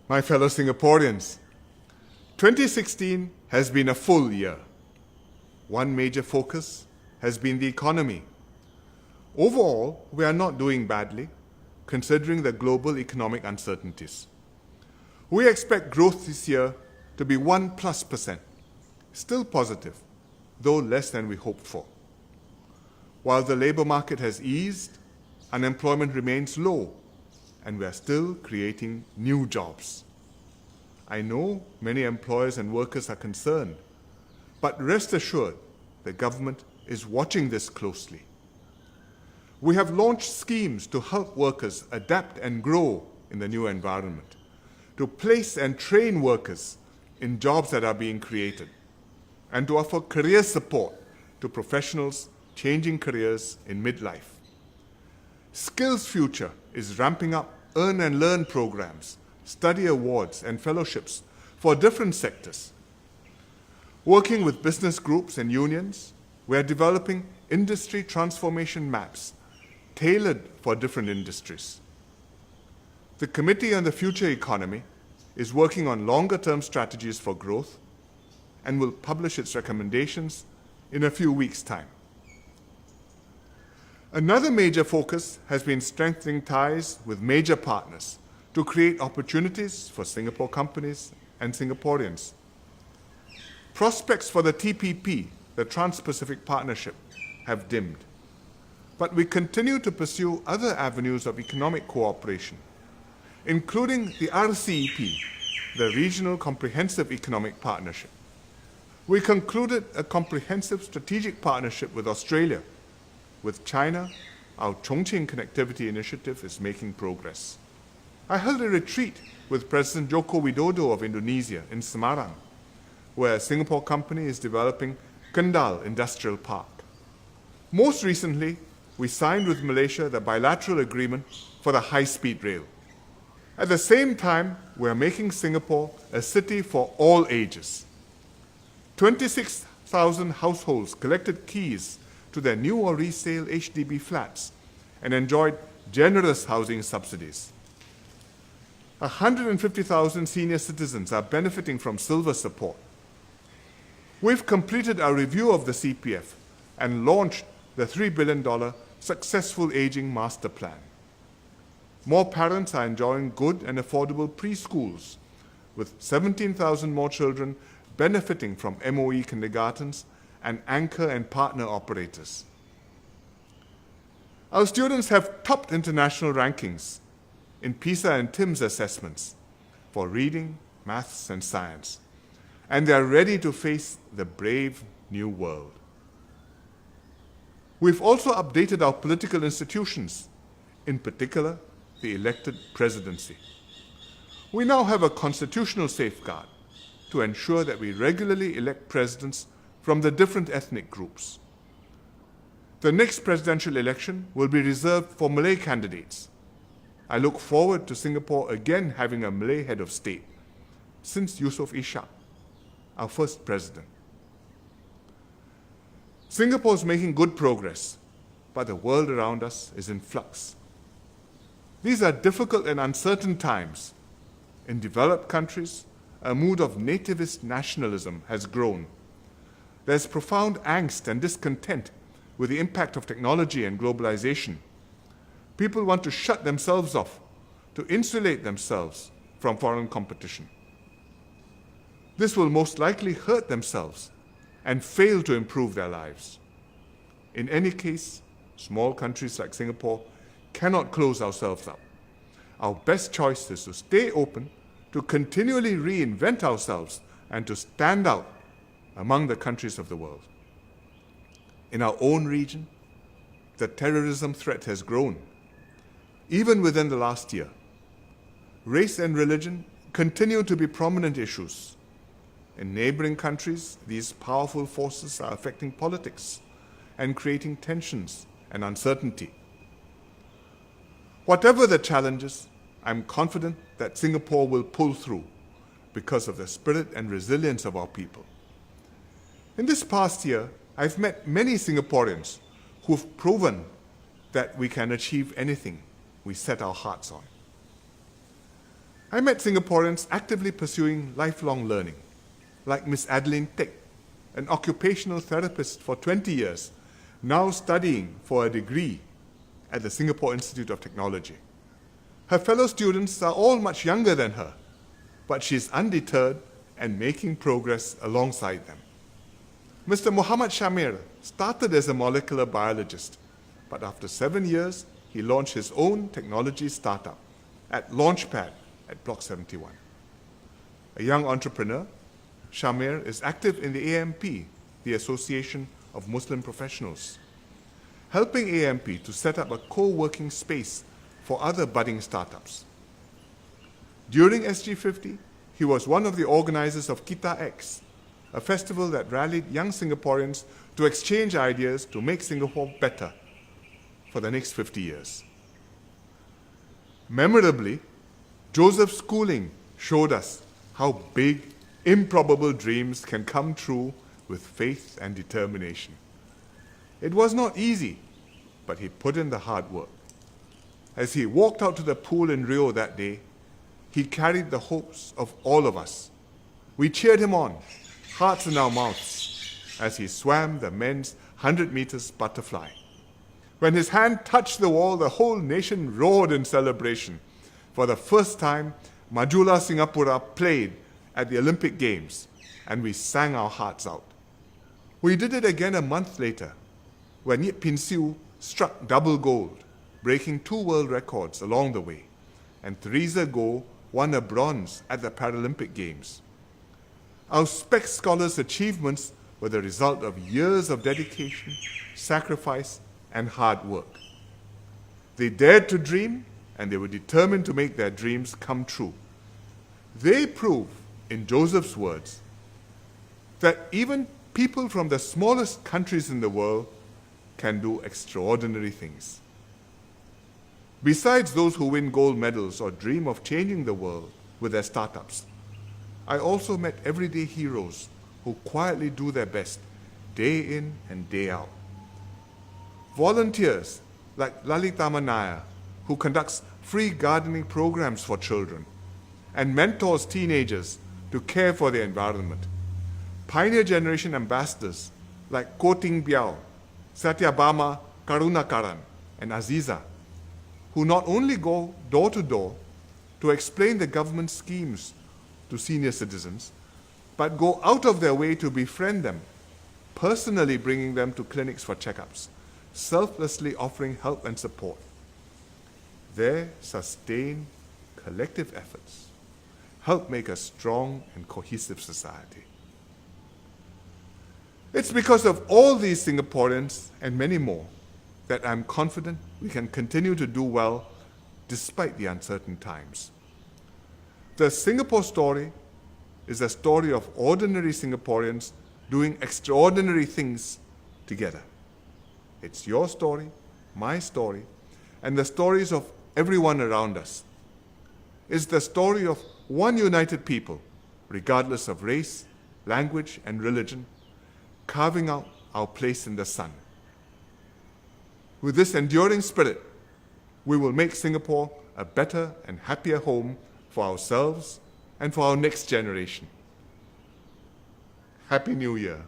My fellow Singaporeans, 2016 has been a full year. One major focus has been the economy. Overall, we are not doing badly, considering the global economic uncertainties. We expect growth this year to be 1+%, still positive, though less than we hoped for. While the labour market has eased, unemployment remains low, and we are still creating new jobs. I know many employers and workers are concerned, but rest assured the government is watching this closely. We have launched schemes to help workers adapt and grow in the new environment, to place and train workers in jobs that are being created, and to offer career support to professionals changing careers in midlife. Skills Future is ramping up earn and learn programs, study awards, and fellowships for different sectors. Working with business groups and unions, we are developing industry transformation maps tailored for different industries. The Committee on the Future Economy is working on longer-term strategies for growth and will publish its recommendations in a few weeks' time. Another major focus has been strengthening ties with major partners to create opportunities for Singapore companies and Singaporeans. Prospects for the TPP, the Trans-Pacific Partnership, have dimmed, but we continue to pursue other avenues of economic cooperation, including the RCEP, the Regional Comprehensive Economic Partnership. We concluded a comprehensive strategic partnership with Australia. With China, our Chongqing Connectivity Initiative is making progress. I held a retreat with President Joko Widodo of Indonesia in Semarang, where a Singapore company is developing Kendal Industrial Park. Most recently, we signed with Malaysia the bilateral agreement for the high-speed rail. At the same time, we are making Singapore a city for all ages. 26,000 households collected keys to their new or resale HDB flats and enjoyed generous housing subsidies. 150,000 senior citizens are benefiting from silver support. We've completed our review of the CPF and launched the $3 billion Successful Aging Master Plan. More parents are enjoying good and affordable preschools, with 17,000 more children benefiting from MOE kindergartens and anchor and partner operators. Our students have topped international rankings in PISA and TIMSS assessments for reading, maths, and science, and they are ready to face the brave new world. We've also updated our political institutions, in particular, the elected presidency. We now have a constitutional safeguard to ensure that we regularly elect presidents from the different ethnic groups. The next presidential election will be reserved for Malay candidates. I look forward to Singapore again having a Malay head of state since Yusof Ishak, our first president. Singapore is making good progress, but the world around us is in flux. These are difficult and uncertain times. In developed countries, a mood of nativist nationalism has grown. There's profound angst and discontent with the impact of technology and globalization. People want to shut themselves off, to insulate themselves from foreign competition. This will most likely hurt themselves and fail to improve their lives. In any case, small countries like Singapore cannot close ourselves up. Our best choice is to stay open, to continually reinvent ourselves, and to stand out among the countries of the world. In our own region, the terrorism threat has grown, even within the last year. Race and religion continue to be prominent issues. In neighboring countries, these powerful forces are affecting politics and creating tensions and uncertainty. Whatever the challenges, I'm confident that Singapore will pull through because of the spirit and resilience of our people. In this past year, I've met many Singaporeans who've proven that we can achieve anything we set our hearts on. I met Singaporeans actively pursuing lifelong learning, like Miss Adeline Teck, an occupational therapist for 20 years, now studying for a degree at the Singapore Institute of Technology. Her fellow students are all much younger than her, but she is undeterred and making progress alongside them. Mr. Muhammad Shamir started as a molecular biologist, but after 7 years, he launched his own technology startup at Launchpad at Block 71. A young entrepreneur, Shamir is active in the AMP, the Association of Muslim Professionals, helping AMP to set up a co-working space for other budding startups. During SG50, he was one of the organizers of Kita X, a festival that rallied young Singaporeans to exchange ideas to make Singapore better for the next 50 years. Memorably, Joseph's schooling showed us how big, improbable dreams can come true with faith and determination. It was not easy, but he put in the hard work. As he walked out to the pool in Rio that day, he carried the hopes of all of us. We cheered him on, hearts in our mouths, as he swam the men's 100 meters butterfly. When his hand touched the wall, the whole nation roared in celebration. For the first time, Majulah Singapura played at the Olympic Games, and we sang our hearts out. We did it again a month later, when Yip Pin Siu struck double gold, breaking 2 world records along the way, and Theresa Goh won a bronze at the Paralympic Games. Our SPEC scholars' achievements were the result of years of dedication, sacrifice, and hard work. They dared to dream, and they were determined to make their dreams come true. They prove, in Joseph's words, that even people from the smallest countries in the world can do extraordinary things. Besides those who win gold medals or dream of changing the world with their startups, I also met everyday heroes who quietly do their best, day in and day out. Volunteers like Lalita Manaya, who conducts free gardening programs for children and mentors teenagers to care for the environment. Pioneer generation ambassadors like Ko Ting Biao, Satyabama Karunakaran, and Aziza, who not only go door to door to explain the government schemes to senior citizens, but go out of their way to befriend them, personally bringing them to clinics for checkups, selflessly offering help and support. Their sustained collective efforts help make a strong and cohesive society. It's because of all these Singaporeans and many more that I'm confident we can continue to do well despite the uncertain times. The Singapore story is a story of ordinary Singaporeans doing extraordinary things together. It's your story, my story, and the stories of everyone around us. It's the story of one united people, regardless of race, language, and religion, carving out our place in the sun. With this enduring spirit, we will make Singapore a better and happier home for ourselves and for our next generation. Happy New Year.